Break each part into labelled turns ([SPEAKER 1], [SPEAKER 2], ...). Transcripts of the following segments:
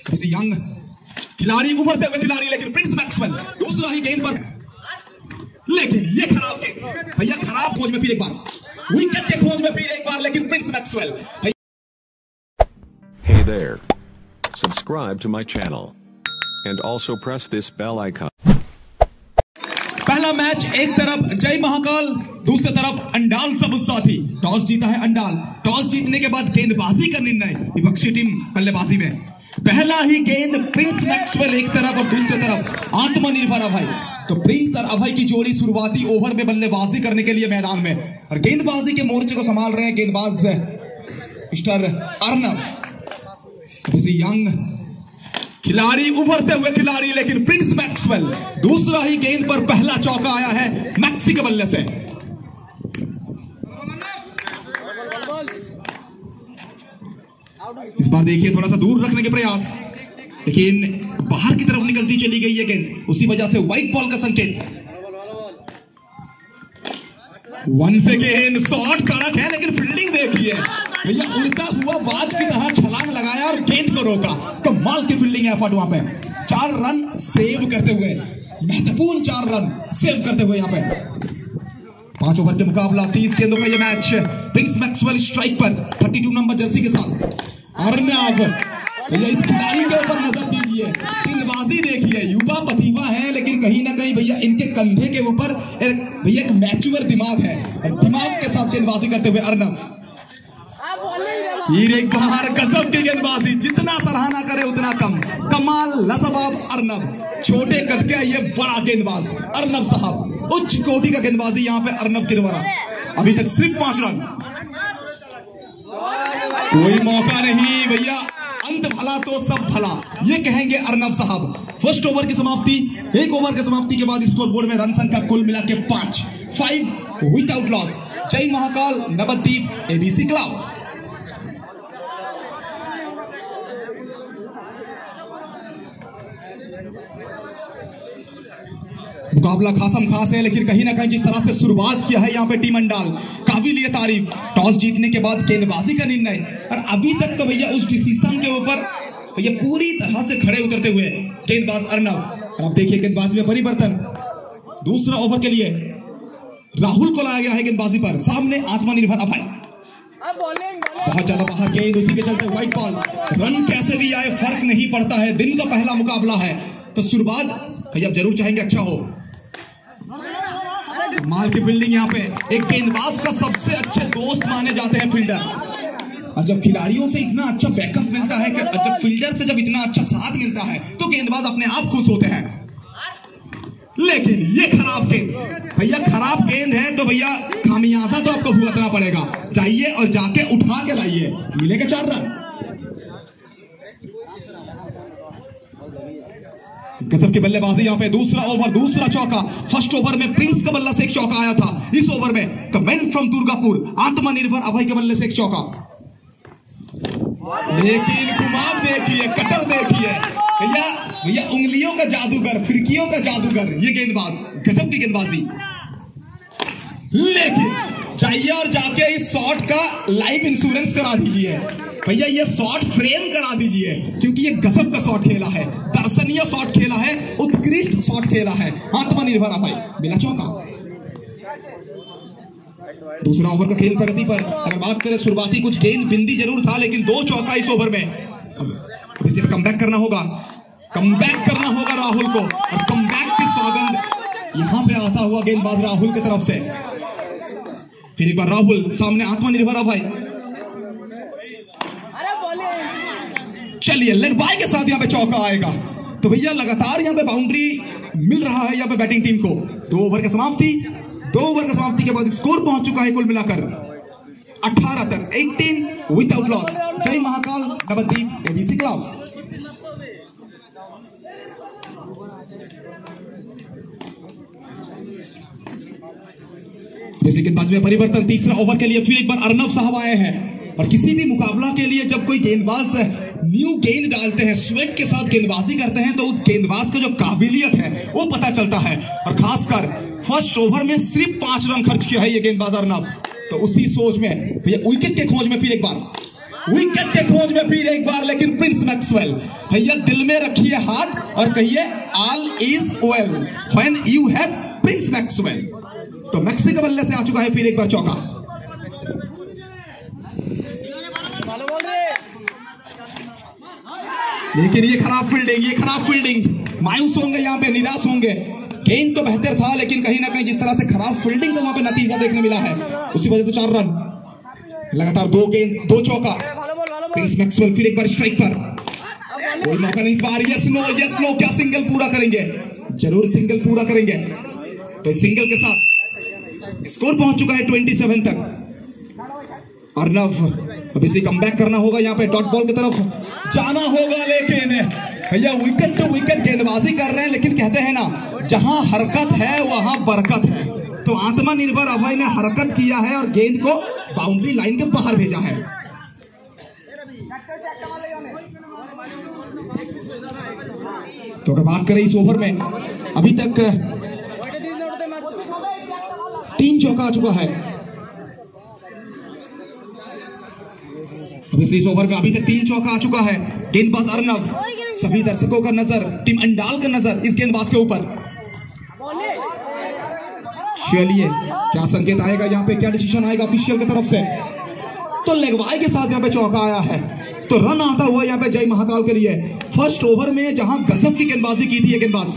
[SPEAKER 1] किसी यंग खिलाड़ी, उभरते हुए खिलाड़ी, लेकिन प्रिंस मैक्सवेल दूसरा ही गेंद पर, लेकिन ये खराब गेंद भैया, खराब खोज में फिर एक बार, विकेट के खोज में फिर एक बार, लेकिन Prince Maxwell.
[SPEAKER 2] Hey there, subscribe to my channel and also press this bell icon.
[SPEAKER 1] पहला मैच एक तरफ जय महाकाल, दूसरी तरफ अंडाल सबुज साथी। टॉस जीता है अंडाल। टॉस जीतने के बाद गेंदबाजी का निर्णय विपक्षी टीम बल्लेबाजी में। पहला ही गेंद प्रिंस मैक्सवेल एक तरफ और दूसरी तरफ आत्मनिर्भर अभय। तो प्रिंस और अभय की जोड़ी शुरुआती ओवर में बल्लेबाजी करने के लिए मैदान में, और गेंदबाजी के मोर्चे को संभाल रहे हैं गेंदबाज मिस्टर अर्नब। यंग खिलाड़ी, उभरते हुए खिलाड़ी, लेकिन प्रिंस मैक्सवेल दूसरा ही गेंद पर पहला चौका आया है मैक्सी के बल्ले से। इस बार देखिए थोड़ा सा दूर रखने के प्रयास, लेकिन बाहर की तरफ निकलती चली गई है गेंद, उसी वजह से व्हाइट बॉल का संकेत। वंस अगेन शॉट कड़क है, लेकिन फील्डिंग देखिए भैया, उड़ता हुआ बाज की तरह छलांग लगाया और गेंद को रोका। कमाल की फील्डिंग एफर्ट वहां पे, 4 रन सेव करते हुए, महत्वपूर्ण 4 रन सेव करते हुए यहाँ पे। 5 ओवर के मुकाबला 30 गेंदों का ये मैच। प्रिंस मैक्सवेल स्ट्राइक पर 32 नंबर जर्सी के साथ। अर्नब भैया, इस खिलाड़ी के ऊपर नजर दीजिए, गेंदबाजी देखिए, युवा प्रतिभा है, लेकिन कहीं ना कहीं भैया इनके कंधे के ऊपर भैया एक मैच्योर दिमाग है, और दिमाग के साथ गेंदबाजी करते हुए अर्नब। एक बार गजब की गेंदबाजी, जितना सराहना करे उतना कम। कमाल लाजवाब अर्नब, छोटे कद के ये बड़ा गेंदबाज अर्नब साहब, उच्च कोटि का गेंदबाजी यहाँ पे अर्नब के द्वारा। अभी तक सिर्फ 5 रन, कोई मौका नहीं भैया, अंत भला तो सब भला, ये कहेंगे अर्नब साहब। फर्स्ट ओवर की समाप्ति, 1 ओवर की समाप्ति के बाद स्कोर बोर्ड में रन संख्या कुल मिला के 5 विदाउट लॉस। जय महाकाल, नवद्वीप, एबीसी क्लब। मुकाबला खासम खास है, लेकिन कहीं ना कहीं जिस तरह से शुरुआत किया है यहाँ पे टीम अंडाल, काबिलियत तारीफ। टॉस जीतने के बाद गेंदबाजी का निर्णय, और अभी तक तो भैया उस डिसीजन के ऊपर भैया पूरी तरह से खड़े उतरते हुए गेंदबाज अर्नब। और अब देखिए गेंदबाजी में परिवर्तन, दूसरा ओवर के लिए राहुल को लाया गया है गेंदबाजी पर, सामने आत्मनिर्भर अभय। बहुत ज्यादा बाहर गेंद, उसी के चलते व्हाइट बॉल। रन कैसे भी आए फर्क नहीं पड़ता है, दिन का पहला मुकाबला है, तो शुरुआत भैया जरूर चाहेंगे अच्छा हो। माल की फील्डिंग यहाँ पे, एक गेंदबाज का सबसे अच्छे दोस्त माने जाते हैं फील्डर, और जब खिलाड़ियों से इतना अच्छा बैकअप मिलता है, जब फील्डर से जब इतना अच्छा साथ मिलता है, तो गेंदबाज अपने आप खुश होते हैं। लेकिन ये खराब गेंद भैया, खराब गेंद है तो भैया खामियाजा तो आपको भुगतना पड़ेगा। जाइए और जाके उठा के लाइए, मिलेगा 4 रन। गजब की बल्लेबाजी यहाँ पे, दूसरा ओवर, दूसरा चौका। फर्स्ट ओवर में प्रिंस के बल्ले से एक चौका आया था, इस ओवर में कमेंट फ्रॉम दुर्गापुर आत्मनिर्भर अभय के बल्ले से एक चौका। लेकिन घुमाव देखिए, कटर देखिए भैया, उंगलियों का जादूगर, फिरकियों का जादूगर ये गेंदबाज, गजब की गेंदबाजी। लेकिन जाइए और जाके इस शॉट का लाइफ इंश्योरेंस करा दीजिए भैया, ये शॉट फ्रेम करा दीजिए, क्योंकि ये गजब का शॉट खेला है, दर्शनीय शॉट खेला है, उत्कृष्ट शॉट खेला है आत्मनिर्भर अभय। मिला चौका। दूसरा ओवर का खेल प्रगति पर अगर बात करें, शुरुआती कुछ गेंद बिंदी जरूर था, लेकिन 2 चौका इस ओवर में। इसे कमबैक करना होगा, कमबैक करना होगा राहुल को, और कमबैक की सौगंध यहां पे आता हुआ गेंदबाज राहुल की तरफ से। फिर एक बार राहुल, सामने आत्मनिर्भर अभय। चलिए लेग बाय के साथ यहाँ पे चौका आएगा, तो भैया लगातार यहाँ पे बाउंड्री मिल रहा है यहाँ पे बैटिंग टीम को। 2 ओवर की समाप्ति, 2 ओवर की समाप्ति के बाद स्कोर पहुंच चुका है कुल मिलाकर 18 तक, 18 विदाउट लॉस। जय महाकाल, नवद्वीप, एबीसी क्लब। गेंदबाजी में परिवर्तन, तीसरा ओवर के लिए फिर एक बार अर्नब साहब आए हैं, और किसी भी मुकाबला के लिए जब कोई गेंदबाज न्यू गेंद डालते हैं, स्वेट के साथ गेंदबाजी करते हैं, तो उस गेंदबाज का जो काबिलियत है वो पता चलता है। और खासकर फर्स्ट ओवर में सिर्फ 5 रन खर्च किया है ये गेंदबाज अर्नब, तो उसी सोच में भैया विकेट के खोज में फिर एक बार विकेट के खोज में फिर एक बार, लेकिन प्रिंस मैक्सवेल भैया दिल में रखिए हाथ और कहिए all is well when you have Prince Maxwell. तो मैक्सी के बल्ले से आ चुका है फिर एक बार चौका। लेकिन ये खराब फील्डिंग, मायूस होंगे यहाँ पे, निराश होंगे। गेंद तो बेहतर था लेकिन कहीं ना कहीं जिस तरह से खराब फील्डिंग का वहां पे नतीजा देखने मिला है, उसी वजह से 4 रन लगातार, 2 गेंद 2 चौका। प्रिंस मैक्सवेल फिर एक बार स्ट्राइक पर, कोई मौका नहीं इस बार। यस नो, क्या सिंगल पूरा करेंगे? जरूर सिंगल पूरा करेंगे। तो सिंगल के साथ स्कोर पहुंच चुका है 27 तक। अर्नव अब इसलिए कमबैक करना होगा, यहाँ पे डॉट बॉल की तरफ जाना होगा। लेकिन भैया विकेट टू विकेट गेंदबाजी कर रहे हैं, लेकिन कहते हैं ना जहां हरकत है वहां बरकत है। तो आत्मनिर्भर अभय ने हरकत किया है और गेंद को बाउंड्री लाइन के बाहर भेजा है। तो अगर बात करें इस ओवर में अभी तक 3 चौका आ चुका है। इस ओवर में अभी तक 3 चौका आ चुका है। गेंदबाज अर्नव, सभी दर्शकों का नजर, टीम अंडाल का नजर इस गेंदबाज के ऊपर। चलिए क्या संकेत आएगा यहाँ पे, क्या डिसीजन आएगा ऑफिशियल की तरफ से? तो लेगवाई के साथ यहाँ पे चौका आया है। तो रन आता हुआ यहाँ पे जय महाकाल के लिए। फर्स्ट ओवर में जहां गजब की गेंदबाजी की थी ये गेंदबाज।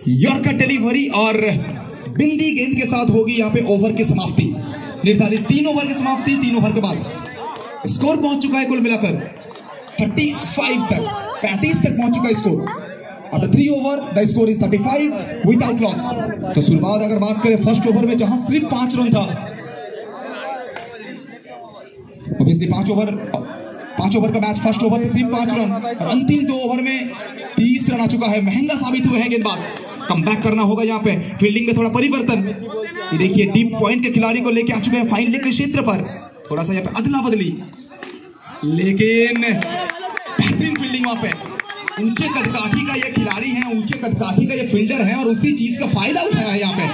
[SPEAKER 1] यॉर्कर डिलीवरी और बिंदी गेंद के साथ होगी यहाँ पे ओवर की समाप्ति। निर्धारित 3 ओवर की समाप्ति। 3 ओवर के बाद स्कोर पहुंच चुका है कुल मिलाकर 35 तक, 35 तक पहुंच चुका है score. After 3 over, the score is 35 without loss। तो शुरुआत अगर बात करें फर्स्ट ओवर में जहां सिर्फ 5 रन था, obviously 5 ओवर का मैच, फर्स्ट ओवर से सिर्फ 5 रन और अंतिम 2 ओवर में 30 रन आ चुका है। महंगा साबित हुए हैं गेंदबाज। कमबैक करना होगा यहाँ पे। फील्डिंग में थोड़ा परिवर्तन, ये देखिए डीप पॉइंट के खिलाड़ी को लेके आ चुके हैं फाइन लेग के क्षेत्र पर। थोड़ा सा यहाँ पे अदला बदली, लेकिन बेहतरीन फील्डिंग वहां पे। ऊंचे कदकाठी का ये खिलाड़ी है, ऊंचे कदकाठी का ये फील्डर है और उसी चीज का फायदा उठाया है यहाँ पे।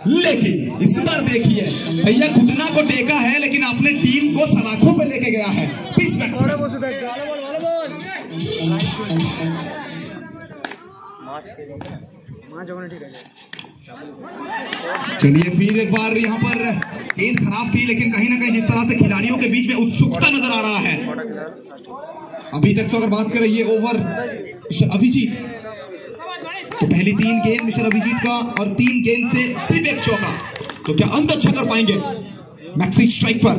[SPEAKER 1] लेकिन इस बार देखिए भैया घुटना को टेका है लेकिन अपने टीम को सलाखों पे लेके गया है। चलिए फिर एक बार यहाँ पर गेंद खराब थी, लेकिन कहीं ना कहीं जिस तरह से खिलाड़ियों के बीच में उत्सुकता नजर आ रहा है अभी तक। तो अगर बात करें ये ओवर अभिजीत, तो पहली 3 गेंद मिस्टर अभिजीत का और 3 गेंद से सिर्फ 1 चौका। तो क्या अंत अच्छा कर पाएंगे? मैक्सी स्ट्राइक पर,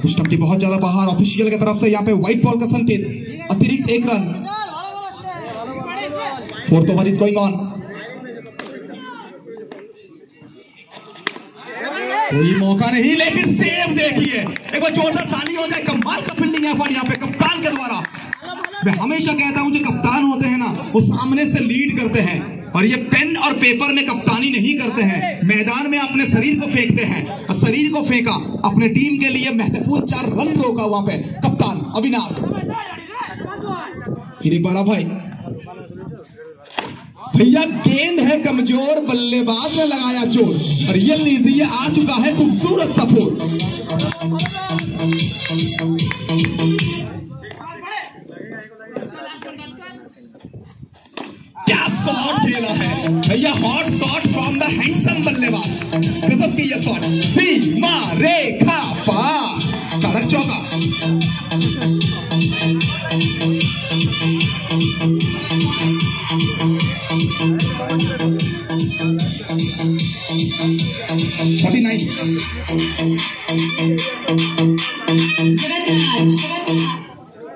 [SPEAKER 1] स्टंप थी बहुत ज्यादा बाहर। ऑफिशियल की तरफ से यहाँ पे व्हाइट बॉल का संकेत, अतिरिक्त 1 run. 4th over is going on. कोई मौका नहीं, लेकिन सेव देखिए, एक बार जोरदार ताली हो जाए। कमाल का फील्डिंग यहाँ पे कप्तान के द्वारा। मैं हमेशा कहता हूं जो कप्तान होते हैं ना, वो सामने से लीड करते हैं और ये पेन और पेपर में कप्तानी नहीं करते हैं, मैदान में अपने शरीर को फेंकते हैं। और शरीर को फेंका, अपने टीम के लिए महत्वपूर्ण 4 रन रोका वहां पे कप्तान अविनाश। फिर एक बार भाई भैया गेंद है कमजोर, बल्लेबाज ने लगाया जोर और ये लीजिए आ चुका है खूबसूरत सा फोर। क्या शॉट खेला है भैया, hot shot from the handsome बल्लेबाज। गजब की ये शॉट, सीमा रेखा पार, कड़क चौका।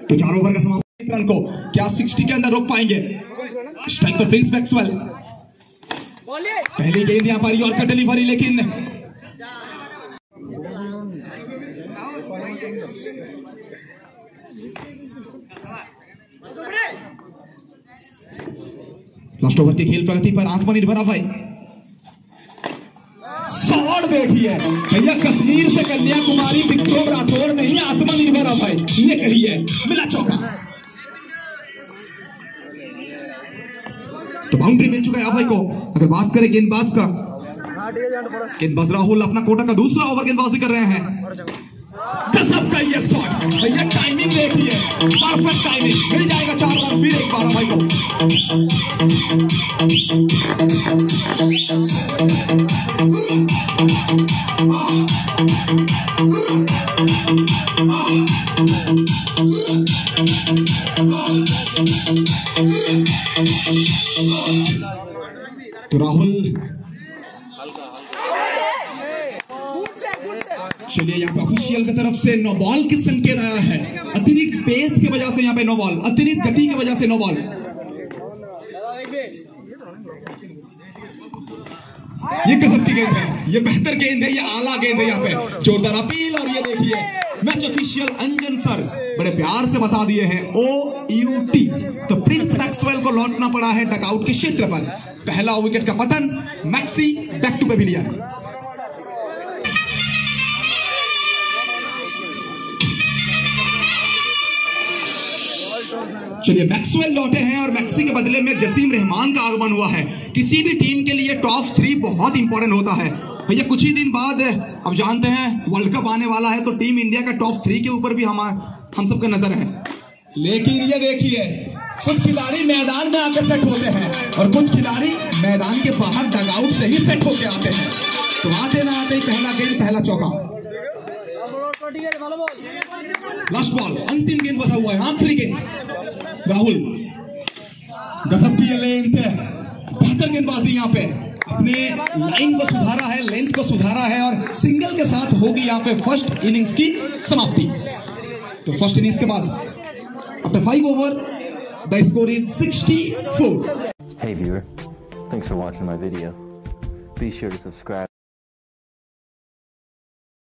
[SPEAKER 1] तो 4 ओवर का समाप्ति। इस रन को क्या 60 के अंदर रोक पाएंगे? स्ट्राइक पर प्रिंस मैक्सवेल। पहली गेंद यहां पर यॉर्कर डिलीवरी, लेकिन लास्ट ओवर की खेल प्रगति पर आत्मनिर्भर भाई। शॉट देखिए भैया, कश्मीर से कन्याकुमारी विक्रम राठौर नहीं, आत्मनिर्भर अब है, ये कहिए। मिला चौका, तो बाउंड्री मिल चुका है अभय को। अगर बात करें गेंदबाज का, गेंदबाज राहुल अपना कोटा का दूसरा ओवर गेंदबाजी कर रहे हैं। गजब का ये शॉट भैया, टाइमिंग देखिए, परफेक्ट टाइमिंग। मिल जाएगा 4 रन फिर एक बार अभय को। तो राहुल, चलिए यहाँ पे ऑफिशियल की तरफ से नो बॉल की संकेत आया है। अतिरिक्त पेस की वजह से यहाँ पे नो बॉल, अतिरिक्त गति की वजह से नो बॉल। ये गजब की गेंद है, ये बेहतर गेंद है, ये आला गेंद है। यहाँ पे जोरदार अपील, और ये देखिए मैच ऑफिशियल अंजन सर बड़े प्यार से बता दिए हैं OUT। तो प्रिंस मैक्सवेल को लौटना पड़ा है डकआउट के क्षेत्र पर। पहला विकेट का पतन, मैक्सी बैक टू पेविलियन। चलिए मैक्सवेल लौटे हैं और मैक्सी के बदले में जसीम रहमान का आगमन हुआ है। किसी भी टीम के लिए टॉप 3 बहुत इंपॉर्टेंट होता है भैया। कुछ ही दिन बाद अब जानते हैं वर्ल्ड कप आने वाला है, तो टीम इंडिया का टॉप 3 के ऊपर भी हम सबका नजर है। लेकिन ये देखिए, कुछ खिलाड़ी मैदान में आकर सेट होते हैं और कुछ खिलाड़ी मैदान के बाहर डगआउट से ही सेट होके आते हैं। तो आते ना आते ही पहला गेंद, पहला चौका। लास्ट बॉल, अंतिम गेंद बचा हुआ है, आखिरी गेंद। राहुल, गजब की लेंथ है, बेहतर गेंदबाजी यहाँ पे। अपने लाइन को सुधारा है, लेंथ को सुधारा है, और सिंगल के साथ होगी यहाँ पे फर्स्ट इनिंग्स की समाप्ति। तो फर्स्ट इनिंग्स के बाद after 5 over the score is 64।
[SPEAKER 3] Hey viewer, thanks for watching my video. Be sure to subscribe.